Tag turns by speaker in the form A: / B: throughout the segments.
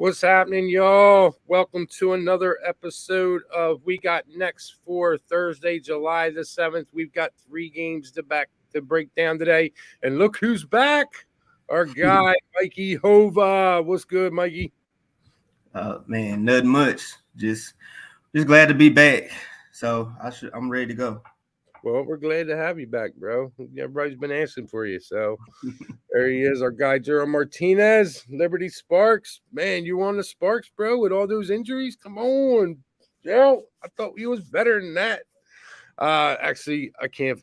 A: What's happening, y'all? Welcome to another episode of We Got Next for Thursday, July the 7th. We've got 3 games to break down today. And look who's back. Our guy, Mikey Hova. What's good, Mikey?
B: Man, nothing much. Just glad to be back. So I'm ready to go.
A: Well, we're glad to have you back, bro. Everybody's been asking for you. So there he is, our guy, Jero Martinez, Liberty Sparks. Man, you on the Sparks, bro, with all those injuries? Come on, Jero. I thought he was better than that. Actually, I can't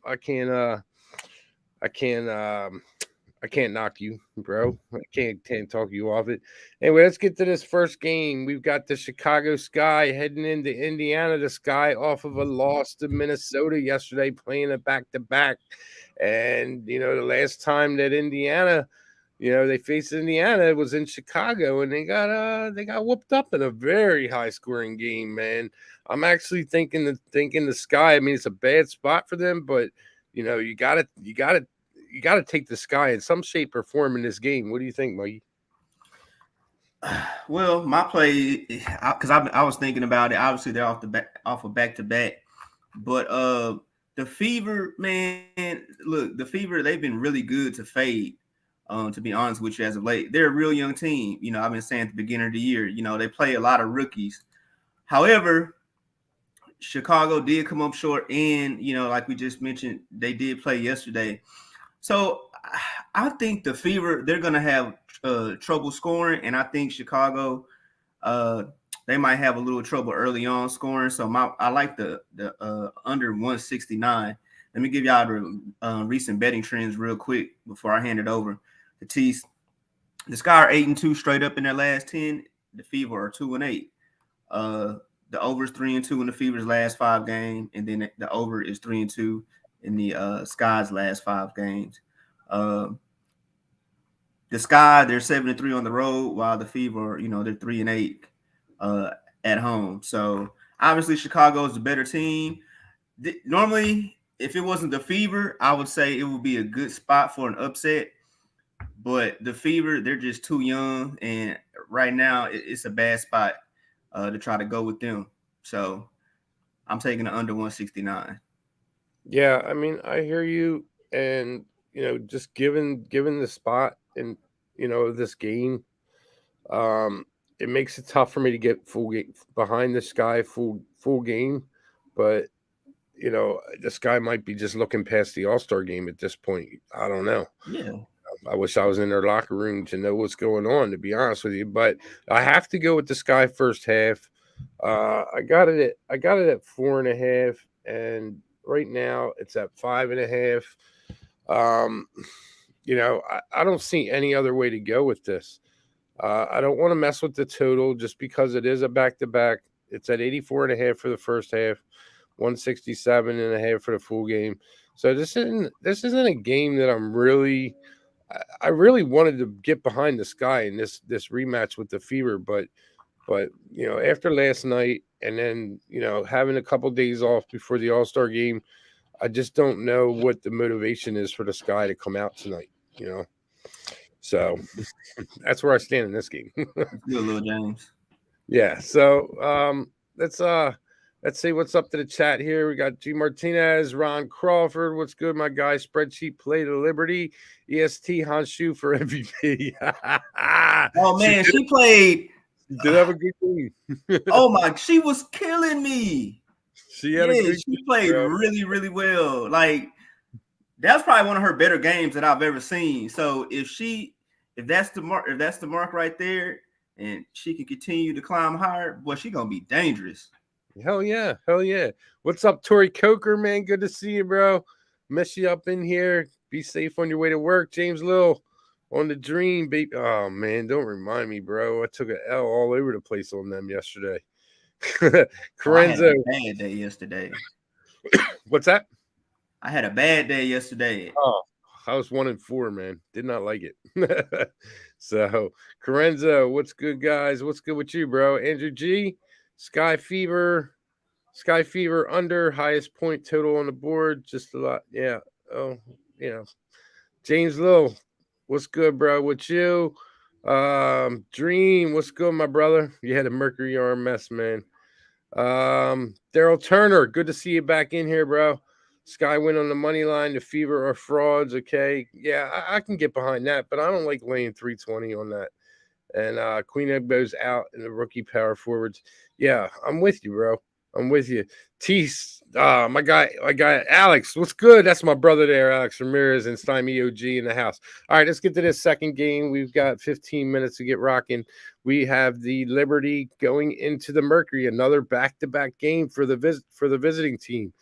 A: knock you, bro. I can't talk you off it. Anyway, let's get to this first game. We've got the Chicago Sky heading into Indiana. The Sky off of a loss to Minnesota yesterday, playing a back-to-back. And, the last time that Indiana, they faced Indiana, it was in Chicago, and they got whooped up in a very high-scoring game, man. I'm actually thinking the Sky, I mean, it's a bad spot for them, but, you got to take the Sky in some shape or form in this game. What do you think, Mikey?
B: Well, my play, because I was thinking about it. Obviously, they're off of back-to-back, but the Fever, man, look, the Fever, they've been really good to fade. To be honest with you, as of late, they're a real young team. I've been saying at the beginning of the year, they play a lot of rookies. However, Chicago did come up short, and like we just mentioned, they did play yesterday. So I think the Fever, they're going to have trouble scoring, and I think Chicago, they might have a little trouble early on scoring. So I like the under 169. Let me give y'all the recent betting trends real quick before I hand it over to Teece. The Sky are 8-2 straight up in their last 10. The Fever are 2-8. The over is 3-2 in the Fever's last 5 games, and then the over is 3-2 in the Sky's last 5 games. The Sky, they're 7-3 on the road, while the Fever, they're 3-8 at home. So obviously Chicago is the better team. Normally, if it wasn't the Fever, I would say it would be a good spot for an upset. But the Fever, they're just too young, and right now it's a bad spot to try to go with them. So I'm taking the under 169.
A: Yeah, I mean, I hear you, and just given the spot in this game, it makes it tough for me to get behind the Sky full game, but the Sky might be just looking past the All-Star game at this point. I don't know.
B: Yeah.
A: I wish I was in their locker room to know what's going on, to be honest with you. But I have to go with the Sky first half. I got it at 4.5, and right now it's at 5.5. I don't see any other way to go with this. I don't want to mess with the total just because it is a back-to-back. It's at 84.5 for the first half, 167.5 for the full game. So this isn't a game that I really wanted to get behind the Sky in this rematch with the Fever, but after last night and then having a couple days off before the All-Star game, I just don't know what the motivation is for the Sky to come out tonight. So that's where I stand in this game.
B: Good, little James.
A: Yeah. So let's see what's up to the chat here. We got G Martinez, Ron Crawford. What's good, my guy? Spreadsheet play to Liberty. EST Hanshu for MVP.
B: Oh man, she played.
A: Did have a good game.
B: Oh my, she was killing me.
A: She
B: played really, really well. Like, that's probably one of her better games that I've ever seen. So if that's the mark right there, and she can continue to climb higher, boy, she gonna be dangerous.
A: Hell yeah. What's up, Tori Coker, man? Good to see you, bro. Miss you up in here. Be safe on your way to work. James Little on the Dream, baby. Oh man, don't remind me, bro. I took an L all over the place on them yesterday.
B: Carenzo. I had a bad day yesterday.
A: What's that?
B: I had a bad day yesterday.
A: Oh, I was 1-4, man. Did not like it. So, Carenzo, what's good, guys? What's good with you, bro? Andrew G, Sky Fever under, highest point total on the board. Just a lot. Yeah. Oh, James Lowe, what's good, bro? With you? Dream, what's good, my brother? You had a Mercury arm mess, man. Daryl Turner, good to see you back in here, bro. Sky win on the money line. The Fever are frauds. Okay, yeah, I can get behind that, but I don't like laying 320 on that. And Queen Egbo's out in the rookie power forwards. Yeah, I'm with you, bro. I'm with you. Teece, my guy Alex, what's good? That's my brother there, Alex Ramirez and Stymie OG in the house. All right, let's get to this second game. We've got 15 minutes to get rocking. We have the Liberty going into the Mercury, another back-to-back game for the visiting team.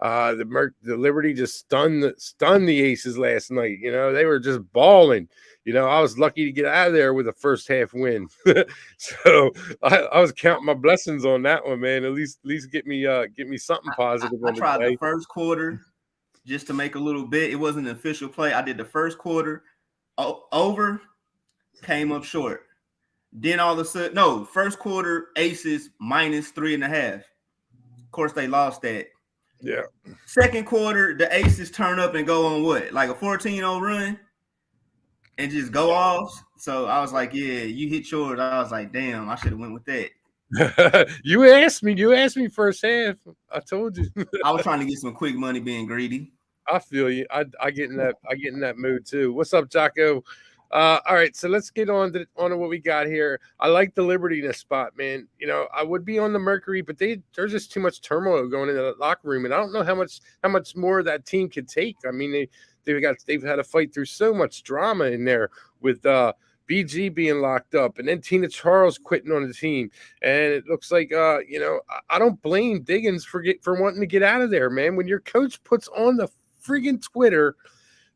A: The Liberty just stunned the Aces last night. You know, they were just balling. You know, I was lucky to get out of there with a first half win. So I was counting my blessings on that one, man. At least get me something positive
B: I
A: on the
B: tried the
A: day.
B: first quarter just to make a little bit. It wasn't an official play. I did the first quarter over, came up short. Then all of a sudden, no, first quarter Aces minus 3.5. Of course, they lost that.
A: Yeah.
B: Second quarter, the Aces turn up and go on what? Like a 14-0 run and just go off. So I was like, yeah, you hit yours. I was like, damn, I should have went with that.
A: You asked me first half. I told you.
B: I was trying to get some quick money being greedy.
A: I feel you. I get in that mood too. What's up, Jocko? All right, so let's get on to what we got here. I like the Liberty in this spot, man. You know, I would be on the Mercury, but there's just too much turmoil going into the locker room, and I don't know how much more that team could take. I mean, they've had to fight through so much drama in there with BG being locked up, and then Tina Charles quitting on the team, and it looks like I don't blame Diggins for wanting to get out of there, man. When your coach puts on the friggin' Twitter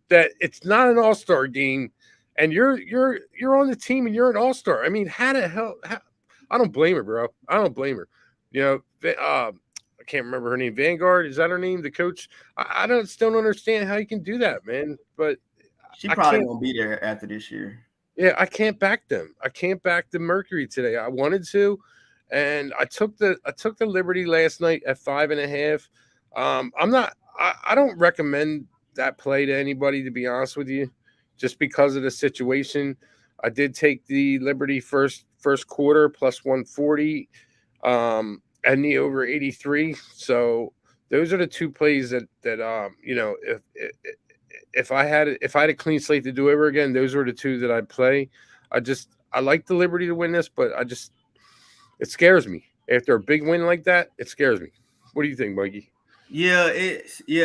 A: that it's not an all-star game and you're on the team and you're an all-star. I mean, how the hell I don't blame her, bro. I don't blame her. You know, I can't remember her name. Vanguard, is that her name? The coach? I don't understand how you can do that, man. But
B: she probably won't be there after this year.
A: Yeah, I can't back them. I can't back the Mercury today. I wanted to, and I took the Liberty last night at 5.5. I don't recommend that play to anybody, to be honest with you, just because of the situation. I did take the Liberty first quarter plus 140, and the over 83. So those are the two plays that if I had a clean slate to do over again, those were the two that I'd play. I like the Liberty to win this, but it scares me. After a big win like that, it scares me. What do you think, Mikey?
B: Yeah,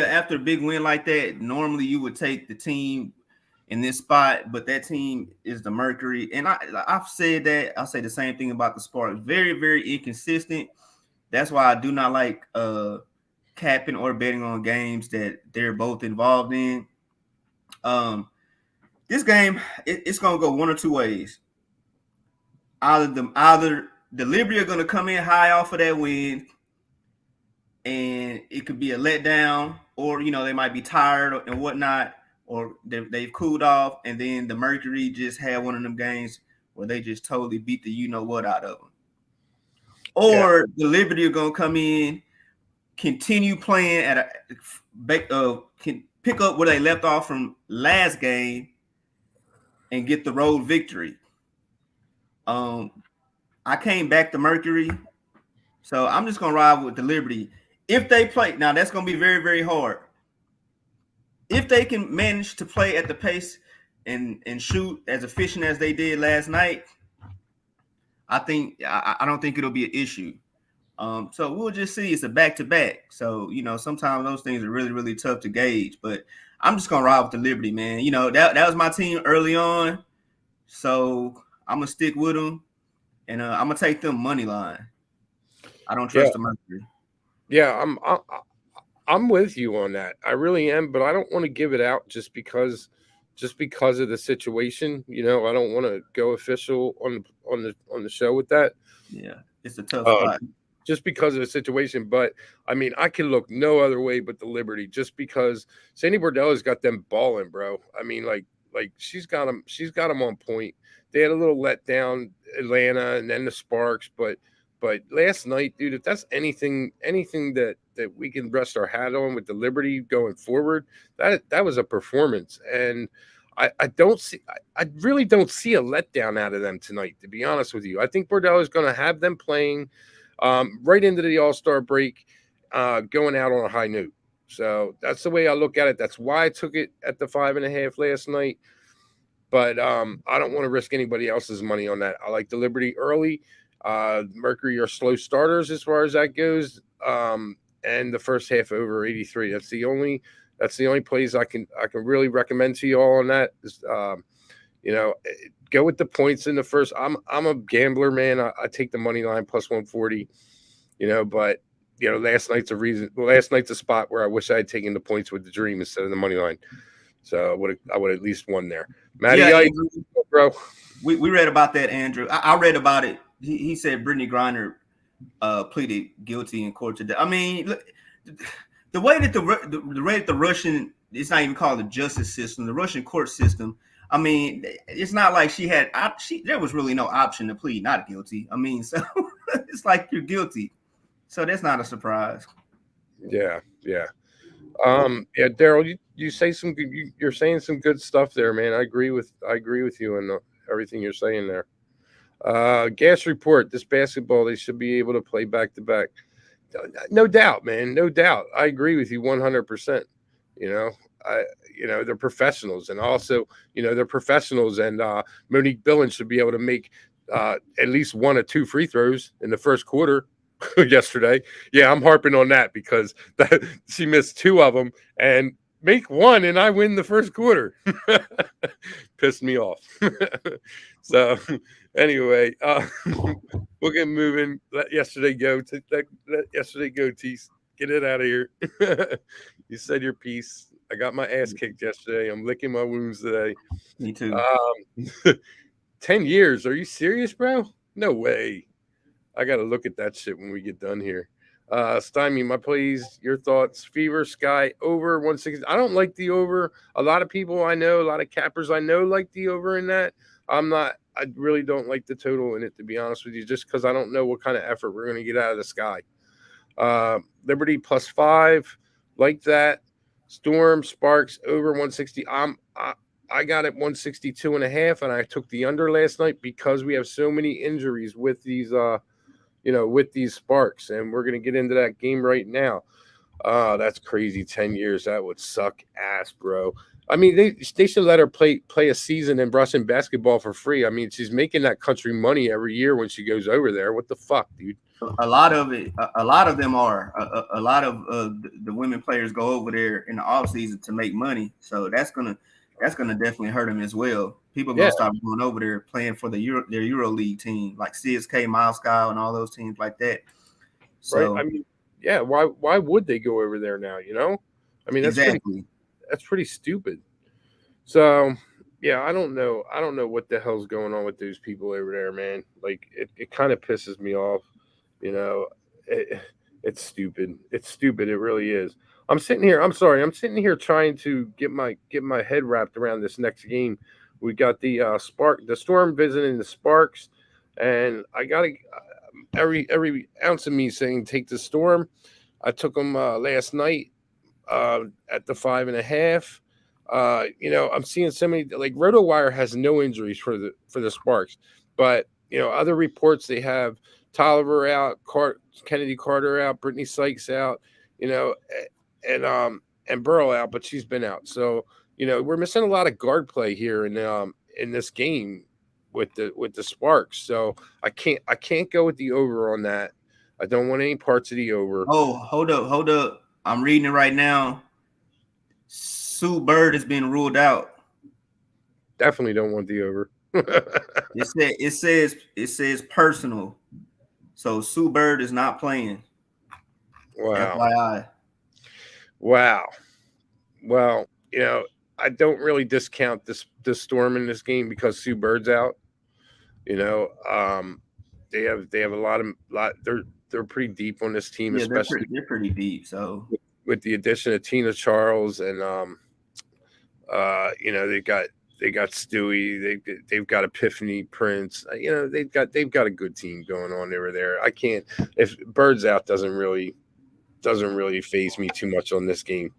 B: after a big win like that, normally you would take the team in this spot, but that team is the Mercury. And I've said that. I'll say the same thing about the Sparks. Very, very inconsistent. That's why I do not like capping or betting on games that they're both involved in. This game, it's gonna go one or two ways. Either the Liberty are gonna come in high off of that win, and it could be a letdown, or they might be tired and whatnot, or they've cooled off, and then the Mercury just had one of them games where they just totally beat the what out of them. Or the Liberty are gonna come in, continue playing can pick up where they left off from last game and get the road victory. I came back to Mercury, so I'm just gonna ride with the Liberty. If they play now, that's gonna be very, very hard. If they can manage to play at the pace and shoot as efficient as they did last night, I don't think it'll be an issue. So we'll just see. It's a back-to-back. So, sometimes those things are really, really tough to gauge. But I'm just going to ride with the Liberty, man. That was my team early on. So I'm going to stick with them. And I'm going to take them money line. I don't trust the Mercury.
A: Yeah, I'm with you on that. I really am. But I don't want to give it out just because of the situation. I don't want to go official on the show with that.
B: Yeah, it's a tough spot.
A: Just because of the situation. But I mean, I can look no other way but the Liberty, just because Sandy Bordella's got them balling, bro. I mean, like she's got them on point. They had a little letdown, Atlanta, and then the Sparks, but last night, dude, if that's anything that we can rest our hat on with the Liberty going forward, that was a performance. And I don't see. I really don't see a letdown out of them tonight. To be honest with you, I think Bordello is going to have them playing right into the All-Star break, going out on a high note. So that's the way I look at it. That's why I took it at the 5.5 last night. But I don't want to risk anybody else's money on that. I like the Liberty early. Mercury are slow starters as far as that goes. And the first half over 83. That's the only plays I can really recommend to you all on that. Is, go with the points in the first. I'm a gambler, man. I take the money line plus 140. But last night's a spot where I wish I had taken the points with the Dream instead of the money line. So I would at least won there. Matty,
B: yeah,
A: bro.
B: We read about that, Andrew. I read about it. He said Brittany Griner pleaded guilty in court today. I mean, look, the way that the Russian, it's not even called the justice system, the Russian court system. I mean, it's not like there was really no option to plead not guilty. I mean, so it's like you're guilty. So that's not a surprise.
A: Yeah. Daryl, you say some good. You're saying some good stuff there, man. I agree with you on everything you're saying there. Gas report. This basketball, they should be able to play back to back. No doubt, man. No doubt. I agree with you 100%. They're professionals, and also, they're professionals, and Monique Billins should be able to make at least 1 or 2 free throws in the first quarter yesterday. Yeah, I'm harping on that because she missed 2 of them and make 1, and I win the first quarter. Pissed me off. So anyway, we'll get moving. Let yesterday go. Let yesterday go, Teece. Get it out of here. You said your piece. I got my ass kicked yesterday. I'm licking my wounds today.
B: Me too.
A: 10 years. Are you serious, bro? No way. I got to look at that shit when we get done here. Stymie, my plays, your thoughts. Fever, Sky, over 160. I don't like the over. A lot of people I know, a lot of cappers I know like the over in that. I really don't like the total in it, to be honest with you, just because I don't know what kind of effort we're going to get out of the Sky. Liberty +5, like that. Storm, Sparks, over 160. I got it 162.5, and I took the under last night because we have so many injuries with these with these Sparks, and we're going to get into that game right now. That's crazy. 10 years. That would suck ass, bro. I mean, they should let her play a season in Russian basketball for free. I mean, she's making that country money every year when she goes over there. What the fuck, dude?
B: A lot of them are. A lot of the women players go over there in the off season to make money. So that's gonna definitely hurt them as well. People are gonna start going over there playing for their Euro League team, like CSK, Moscow, and all those teams like that. So
A: right? I mean, yeah. Why would they go over there now? I mean, that's pretty stupid. So yeah, I don't know what the hell's going on with those people over there, man. Like it kind of pisses me off. It's stupid. It's stupid. It really is. I'm sitting here trying to get my head wrapped around this next game. We got the Storm visiting the Sparks, and I got every ounce of me saying take the Storm. I took them last night at the 5.5. I'm seeing so many, like RotoWire has no injuries for the Sparks, but other reports they have Tolliver out, Kennedy Carter out, Brittany Sykes out, and Burrow out, but she's been out. So we're missing a lot of guard play here in this game with the Sparks. So I can't go with the over on that. I don't want any parts of the over.
B: Oh, hold up. I'm reading it right now. Sue Bird has been ruled out.
A: Definitely don't want the over.
B: It says personal. So Sue Bird is not playing.
A: Wow.
B: FYI.
A: Wow. Well, I don't really discount this Storm in this game because Sue Bird's out. They have a lot. They're pretty deep on this team, especially
B: they're pretty deep. So
A: with the addition of Tina Charles and they got Stewie, they've got Epiphany Prince. They've got a good team going on over there. I can't, if Bird's out, doesn't really faze me too much on this game.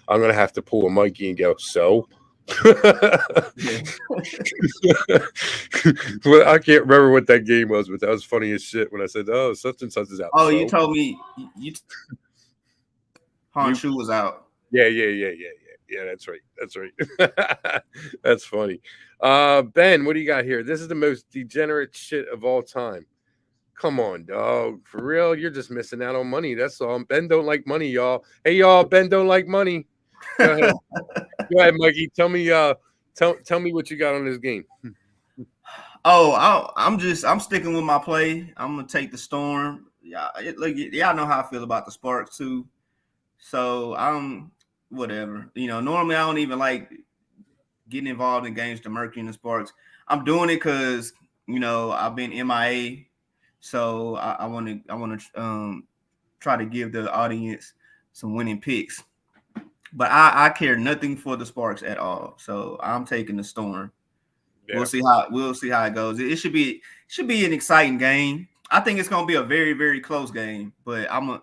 A: I'm gonna have to pull a Mikey and go, so
B: Yeah.
A: Well, I can't remember what that game was, but that was funny as shit when I said, "Oh, such and such is out."
B: Oh, you
A: So
B: told me you
A: you,
B: Honshu was out.
A: yeah. That's right. That's right. That's funny. Ben, what do you got here? This is the most degenerate shit of all time. Come on, dog. For real, you're just missing out on money. That's all. Ben don't like money, y'all. Hey, y'all. Ben don't like money. Go ahead. Go ahead, Mikey. Tell me. Tell me what you got on this game.
B: Oh, I'm sticking with my play. I'm gonna take the Storm. Yeah, look, y'all know how I feel about the Sparks too. So I'm whatever. Normally I don't even like getting involved in games to Mercury and the Sparks. I'm doing it because I've been MIA, so I want to try to give the audience some winning picks. But I care nothing for the Sparks at all. So I'm taking the Storm.
A: Yeah.
B: We'll see how it goes. It should be an exciting game. I think it's gonna be a very, very close game, but I'm gonna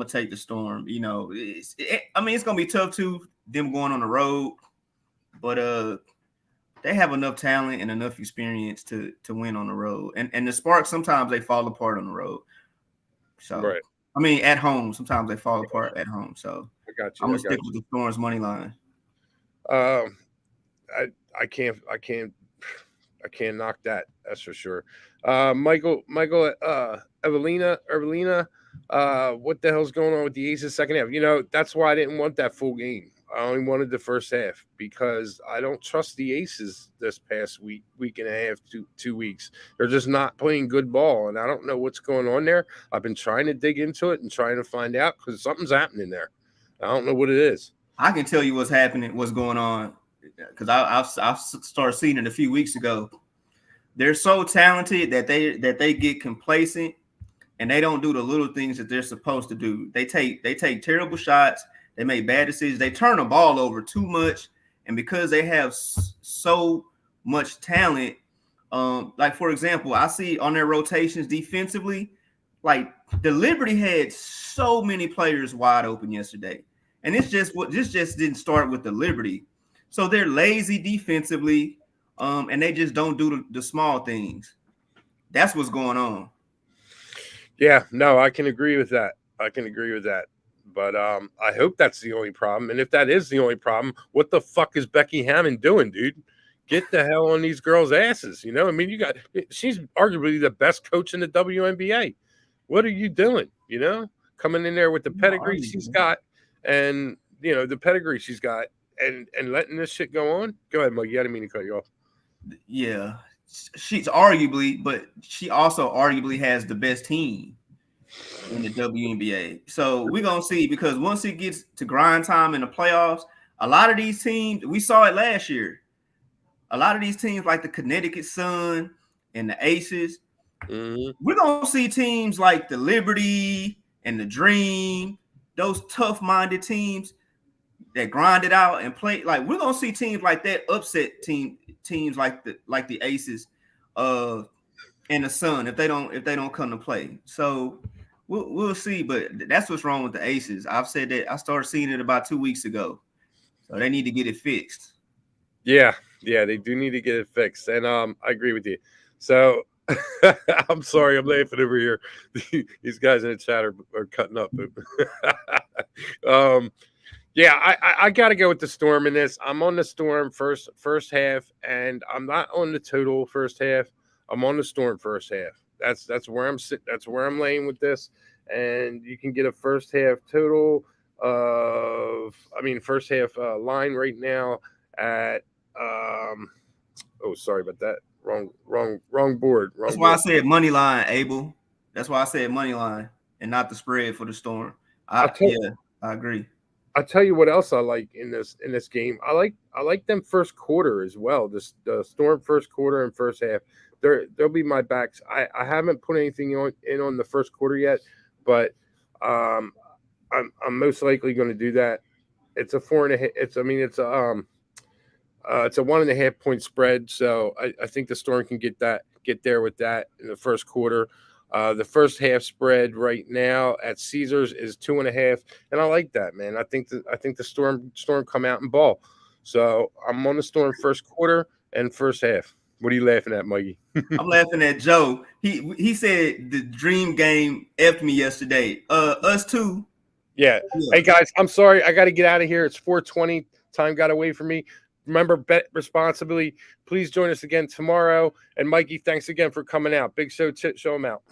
B: take the Storm. It's gonna be tough too, them going on the road, but they have enough talent and enough experience to win on the road. And the Sparks, sometimes they fall apart on the road. So
A: Right.
B: at home, sometimes they fall apart at home. So
A: I got you.
B: I'm
A: I
B: gonna
A: got
B: stick with the Storm's money line.
A: you. I can't knock that. That's for sure. Michael, Evelina, what the hell's going on with the Aces second half? That's why I didn't want that full game. I only wanted the first half because I don't trust the Aces this past week and a half, 2 weeks. They're just not playing good ball, and I don't know what's going on there. I've been trying to dig into it and trying to find out because something's happening there. I don't know what it is.
B: I can tell you what's happening, what's going on, because I've started seeing it a few weeks ago. They're so talented that they get complacent and they don't do the little things that they're supposed to do. They take terrible shots. They make bad decisions. They turn the ball over too much, and because they have so much talent, like for example, I see on their rotations defensively, like the Liberty had so many players wide open yesterday, and this just didn't start with the Liberty. So they're lazy defensively, and they just don't do the small things. That's what's going on.
A: Yeah, no, I can agree with that. But I hope that's the only problem. And if that is the only problem, what the fuck is Becky Hammond doing, dude? Get the hell on these girls' asses. She's arguably the best coach in the WNBA. What are you doing? Coming in there with the pedigree she's got and and letting this shit go on. Go ahead, Mug. I didn't mean to cut you off.
B: Yeah. She's arguably, but she also arguably has the best team in the WNBA. So we're gonna see, because once it gets to grind time in the playoffs, a lot of these teams, we saw it last year. A lot of these teams like the Connecticut Sun and the Aces, we're gonna see teams like the Liberty and the Dream, those tough-minded teams that grind it out and play. Like we're gonna see teams like that upset teams like the Aces, and the Sun if they don't come to play. So we'll see. But that's what's wrong with the Aces. I've said that. I started seeing it about 2 weeks ago. So they need to get it fixed.
A: Yeah, they do need to get it fixed, and I agree with you. So I'm sorry, I'm laughing over here. These guys in the chat are cutting up. Yeah, I got to go with the Storm in this. I'm on the Storm first half, and I'm not on the total first half. I'm on the Storm first half. That's where I'm sitting. That's where I'm laying with this, and you can get a first half total first half line right now at sorry about that. Wrong board.
B: That's why I said money line, Abel. That's why I said money line and not the spread for the Storm. I agree.
A: I'll tell you what else I like in this game. I like them first quarter as well. The Storm first quarter and first half. They'll be my backs. I haven't put anything on the first quarter yet, but I'm most likely going to do that. It's a 4.5. It's a 1.5 point spread, so I think the Storm can get there with that in the first quarter. The first half spread right now at Caesars is 2.5, and I like that, man. I think the Storm come out and ball. So I'm on the Storm first quarter and first half. What are you laughing at, Mikey?
B: I'm laughing at Joe. He said the dream game effed me yesterday. Us too.
A: Yeah. Hey guys, I'm sorry. I got to get out of here. It's 4:20. Time got away from me. Remember, bet responsibly. Please join us again tomorrow. And Mikey, thanks again for coming out. Big Show, show him out.